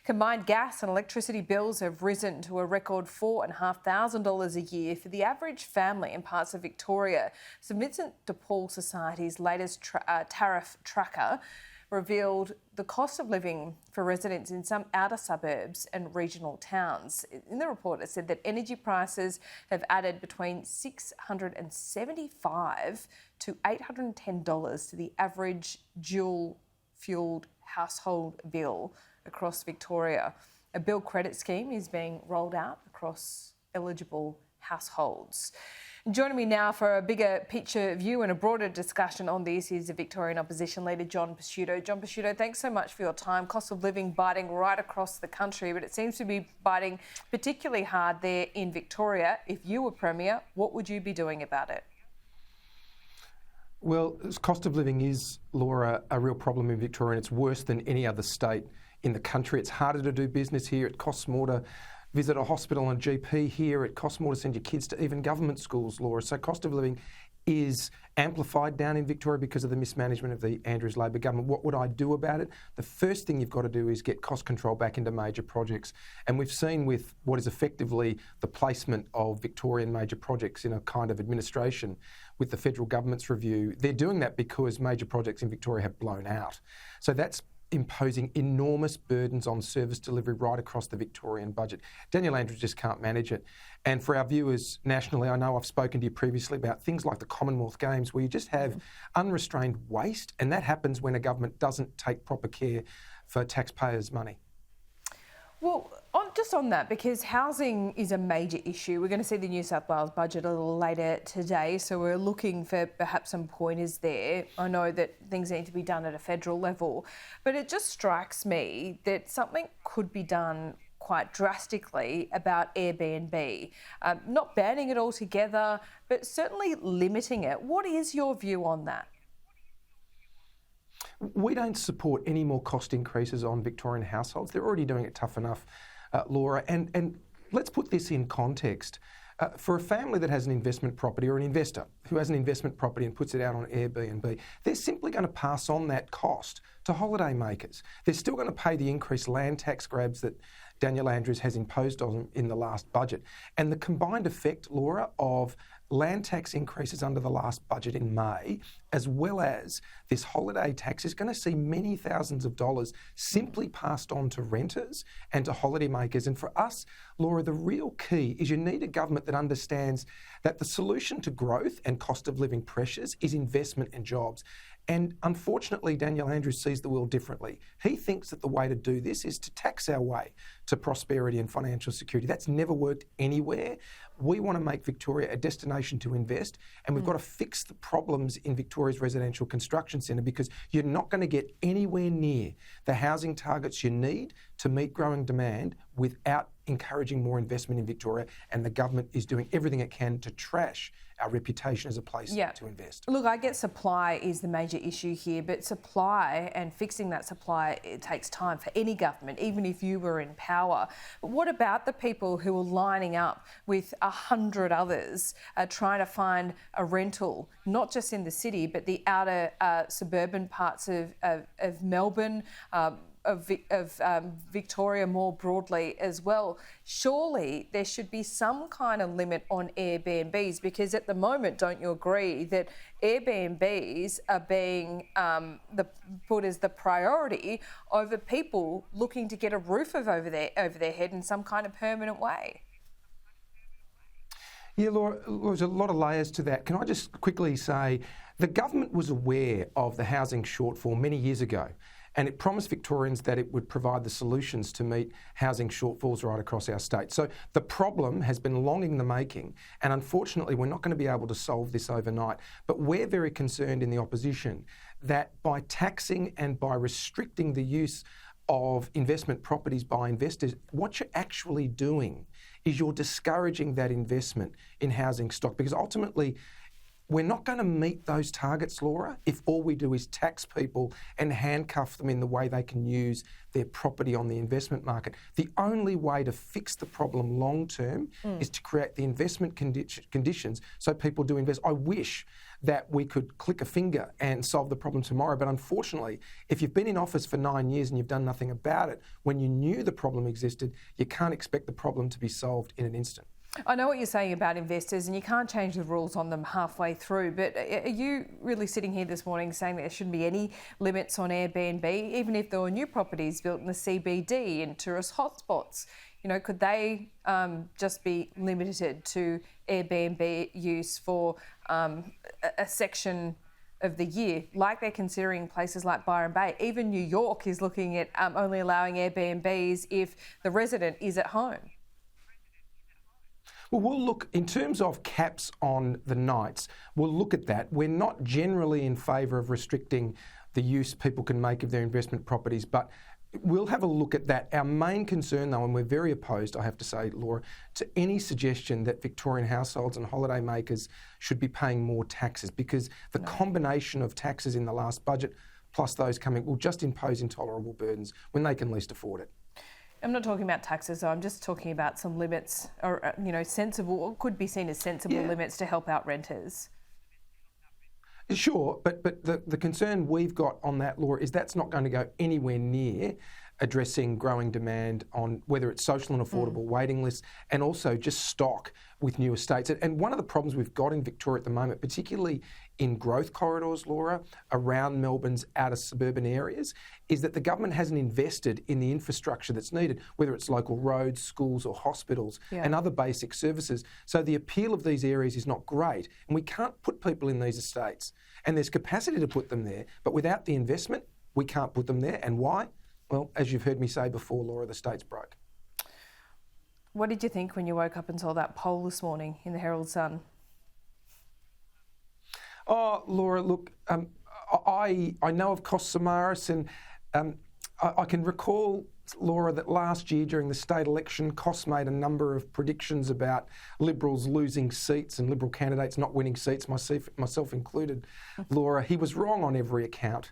Combined gas and electricity bills have risen to a record $4,500 a year for the average family in parts of Victoria. So Vincent De Paul Society's latest tariff tracker revealed the cost of living for residents in some outer suburbs and regional towns. In the report, it said that energy prices have added between $675 to $810 to the average dual-fuelled household bill across Victoria. A bill credit scheme is being rolled out across eligible households. Joining me now for a bigger picture view and a broader discussion on this is the Victorian Opposition Leader John Pesutto. John Pesutto, thanks so much for your time. Cost of living biting right across the country, but it seems to be biting particularly hard there in Victoria. If you were Premier, what would you be doing about it? Well, cost of living is, Laura, a real problem in Victoria, and it's worse than any other state in the country. It's harder to do business here. It costs more to visit a hospital and a GP here. It costs more to send your kids to even government schools, Laura. So cost of living is amplified down in Victoria because of the mismanagement of the Andrews Labor government. What would I do about it? The first thing you've got to do is get cost control back into major projects. And we've seen with what is effectively the placement of Victorian major projects in a kind of administration with the federal government's review, they're doing that because major projects in Victoria have blown out. So that's imposing enormous burdens on service delivery right across the Victorian budget. Daniel Andrews just can't manage it. And for our viewers nationally, I know I've spoken to you previously about things like the Commonwealth Games, where you just have unrestrained waste, and that happens when a government doesn't take proper care for taxpayers' money. Well, just on that, because housing is a major issue. We're going to see the New South Wales budget a little later today, so we're looking for perhaps some pointers there. I know that things need to be done at a federal level, but it just strikes me that something could be done quite drastically about Airbnb. Not banning it altogether, but certainly limiting it. What is your view on that? We don't support any more cost increases on Victorian households. They're already doing it tough enough, Laura. And let's put this in context. For a family that has an investment property, or an investor who has an investment property and puts it out on Airbnb, they're simply going to pass on that cost to holiday makers. They're still going to pay the increased land tax grabs that Daniel Andrews has imposed on them in the last budget. And the combined effect, Laura, of land tax increases under the last budget in May, as well as this holiday tax, is going to see many thousands of dollars simply passed on to renters and to holiday makers. And for us, Laura, the real key is you need a government that understands that the solution to growth and cost of living pressures is investment and jobs. And unfortunately, Daniel Andrews sees the world differently. He thinks that the way to do this is to tax our way to prosperity and financial security. That's never worked anywhere. We want to make Victoria a destination to invest, and we've got to fix the problems in Victoria's residential construction centre, because you're not going to get anywhere near the housing targets you need to meet growing demand without encouraging more investment in Victoria, and the government is doing everything it can to trash our reputation as a place to invest. Look, I get supply is the major issue here, but supply and fixing that supply, it takes time for any government, even if you were in power. But what about the people who are lining up with 100 others trying to find a rental, not just in the city, but the outer suburban parts of Melbourne, of Victoria more broadly as well? Surely there should be some kind of limit on Airbnbs, because at the moment, don't you agree that Airbnbs are being put as the priority over people looking to get a roof over their head in some kind of permanent way? Yeah, Laura, there's a lot of layers to that. Can I just quickly say the government was aware of the housing shortfall many years ago, and it promised Victorians that it would provide the solutions to meet housing shortfalls right across our state. So the problem has been long in the making, and unfortunately we're not going to be able to solve this overnight. But we're very concerned in the opposition that by taxing and by restricting the use of investment properties by investors, what you're actually doing is you're discouraging that investment in housing stock, because ultimately we're not going to meet those targets, Laura, if all we do is tax people and handcuff them in the way they can use their property on the investment market. The only way to fix the problem long term is to create the investment conditions so people do invest. I wish that we could click a finger and solve the problem tomorrow, but unfortunately, if you've been in office for 9 years and you've done nothing about it, when you knew the problem existed, you can't expect the problem to be solved in an instant. I know what you're saying about investors, and you can't change the rules on them halfway through, but are you really sitting here this morning saying that there shouldn't be any limits on Airbnb, even if there were new properties built in the CBD and tourist hotspots? You know, could they just be limited to Airbnb use for a section of the year, like they're considering places like Byron Bay? Even New York is looking at only allowing Airbnbs if the resident is at home. Well, we'll look, in terms of caps on the nights, we'll look at that. We're not generally in favour of restricting the use people can make of their investment properties, but we'll have a look at that. Our main concern, though, and we're very opposed, I have to say, Laura, to any suggestion that Victorian households and holiday makers should be paying more taxes, because the combination of taxes in the last budget plus those coming will just impose intolerable burdens when they can least afford it. I'm not talking about taxes, though. I'm just talking about some limits, or sensible, or could be seen as sensible limits to help out renters. Sure, but the concern we've got on that, Laura, is that's not going to go anywhere near addressing growing demand on whether it's social and affordable waiting lists, and also just stock with new estates. And one of the problems we've got in Victoria at the moment, particularly in growth corridors, Laura, around Melbourne's outer suburban areas, is that the government hasn't invested in the infrastructure that's needed, whether it's local roads, schools or hospitals and other basic services. So the appeal of these areas is not great, and we can't put people in these estates. And there's capacity to put them there, but without the investment, we can't put them there. And why? Well, as you've heard me say before, Laura, the state's broke. What did you think when you woke up and saw that poll this morning in the Herald Sun? Oh, Laura, look, I know of Cost Samaris, and I can recall, Laura, that last year during the state election, Cost made a number of predictions about Liberals losing seats and Liberal candidates not winning seats, myself included. Laura, he was wrong on every account.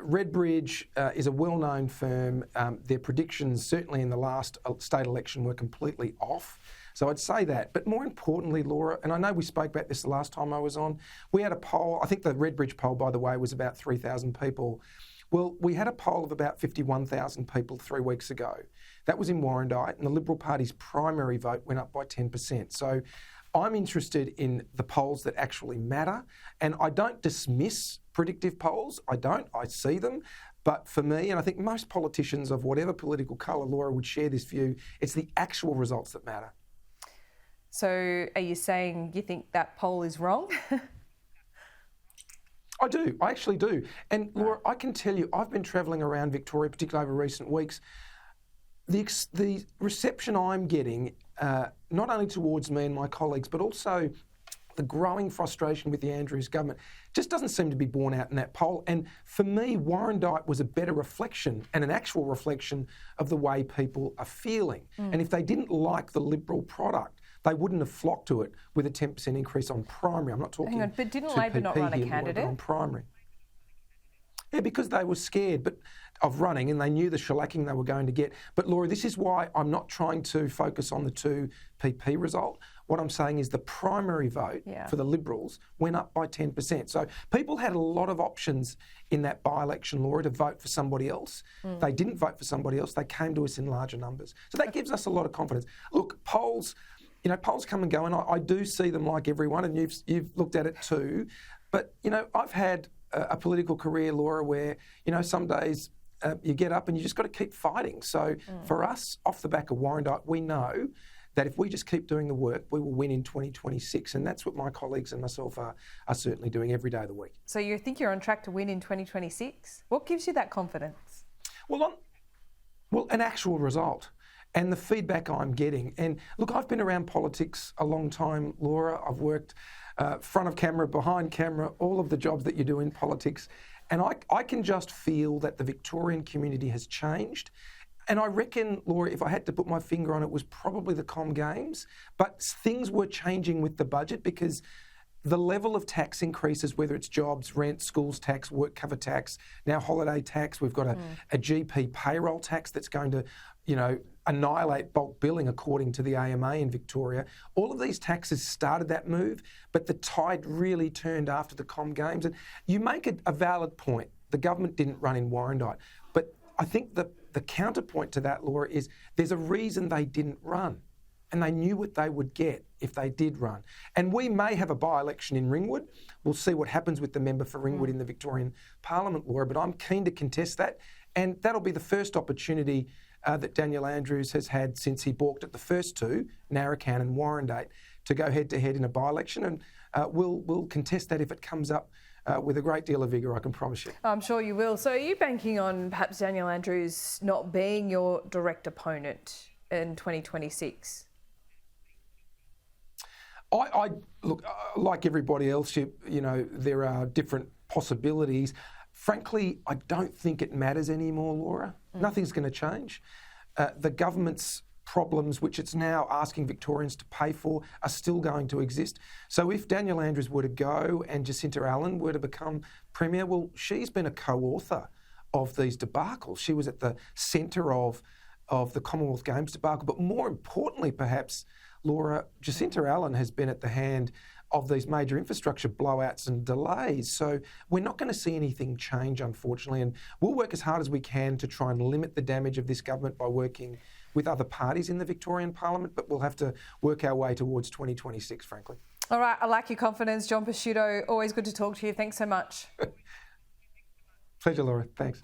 Redbridge is a well-known firm. Their predictions, certainly in the last state election, were completely off. So I'd say that. But more importantly, Laura, and I know we spoke about this the last time I was on, we had a poll. I think the Redbridge poll, by the way, was about 3,000 people. Well, we had a poll of about 51,000 people 3 weeks ago. That was in Warrandyte, and the Liberal Party's primary vote went up by 10%. So I'm interested in the polls that actually matter, and I don't dismiss predictive polls. I see them. But for me, and I think most politicians of whatever political colour, Laura, would share this view, it's the actual results that matter. So are you saying you think that poll is wrong? I do. I actually do. And Laura, I can tell you, I've been travelling around Victoria, particularly over recent weeks. The reception I'm getting, not only towards me and my colleagues, but also the growing frustration with the Andrews government, just doesn't seem to be borne out in that poll. And for me, Warrandyte was a better reflection and an actual reflection of the way people are feeling. And if they didn't like the Liberal product, they wouldn't have flocked to it with a 10% increase on primary. I'm not talking. Hang on, but didn't Labor not run a candidate on primary? Yeah, because they were scared of running, and they knew the shellacking they were going to get. But Laura, this is why I'm not trying to focus on the 2PP result. What I'm saying is the primary vote for the Liberals went up by 10%. So people had a lot of options in that by-election, Laura, to vote for somebody else. They didn't vote for somebody else. They came to us in larger numbers. So that gives us a lot of confidence. Look, polls come and go, and I do see them like everyone, and you've looked at it too. But, I've had a political career, Laura, where, some days you get up and you just got to keep fighting. So for us, off the back of Warrandyte, we know that if we just keep doing the work, we will win in 2026. And that's what my colleagues and myself are certainly doing every day of the week. So you think you're on track to win in 2026? What gives you that confidence? Well, an actual result. And the feedback I'm getting. And look, I've been around politics a long time, Laura. I've worked front of camera, behind camera, all of the jobs that you do in politics. And I can just feel that the Victorian community has changed. And I reckon, Laura, if I had to put my finger on it, was probably the Com Games. But things were changing with the budget, because the level of tax increases, whether it's jobs, rent, schools tax, work cover tax, now holiday tax, we've got a GP payroll tax that's going to, annihilate bulk billing according to the AMA in Victoria. All of these taxes started that move, but the tide really turned after the Com Games. And you make a valid point. The government didn't run in Warrandyte. But I think the counterpoint to that, Laura, is there's a reason they didn't run. And they knew what they would get if they did run. And we may have a by-election in Ringwood. We'll see what happens with the member for Ringwood in the Victorian Parliament, Laura, but I'm keen to contest that. And that'll be the first opportunity that Daniel Andrews has had since he balked at the first two, Narrackan and Warrandyte, to go head-to-head in a by-election. And we'll contest that if it comes up with a great deal of vigour, I can promise you. I'm sure you will. So are you banking on perhaps Daniel Andrews not being your direct opponent in 2026? I look, like everybody else, there are different possibilities. Frankly, I don't think it matters anymore, Laura. Nothing's going to change. The government's problems, which it's now asking Victorians to pay for, are still going to exist. So if Daniel Andrews were to go and Jacinta Allen were to become Premier, well, she's been a co-author of these debacles. She was at the centre of the Commonwealth Games debacle. But more importantly, perhaps, Laura, Jacinta Allen has been at the hand of these major infrastructure blowouts and delays. So we're not going to see anything change, unfortunately, and we'll work as hard as we can to try and limit the damage of this government by working with other parties in the Victorian Parliament, but we'll have to work our way towards 2026, frankly. All right, I like your confidence, John Pesutto. Always good to talk to you. Thanks so much. Pleasure, Laura. Thanks.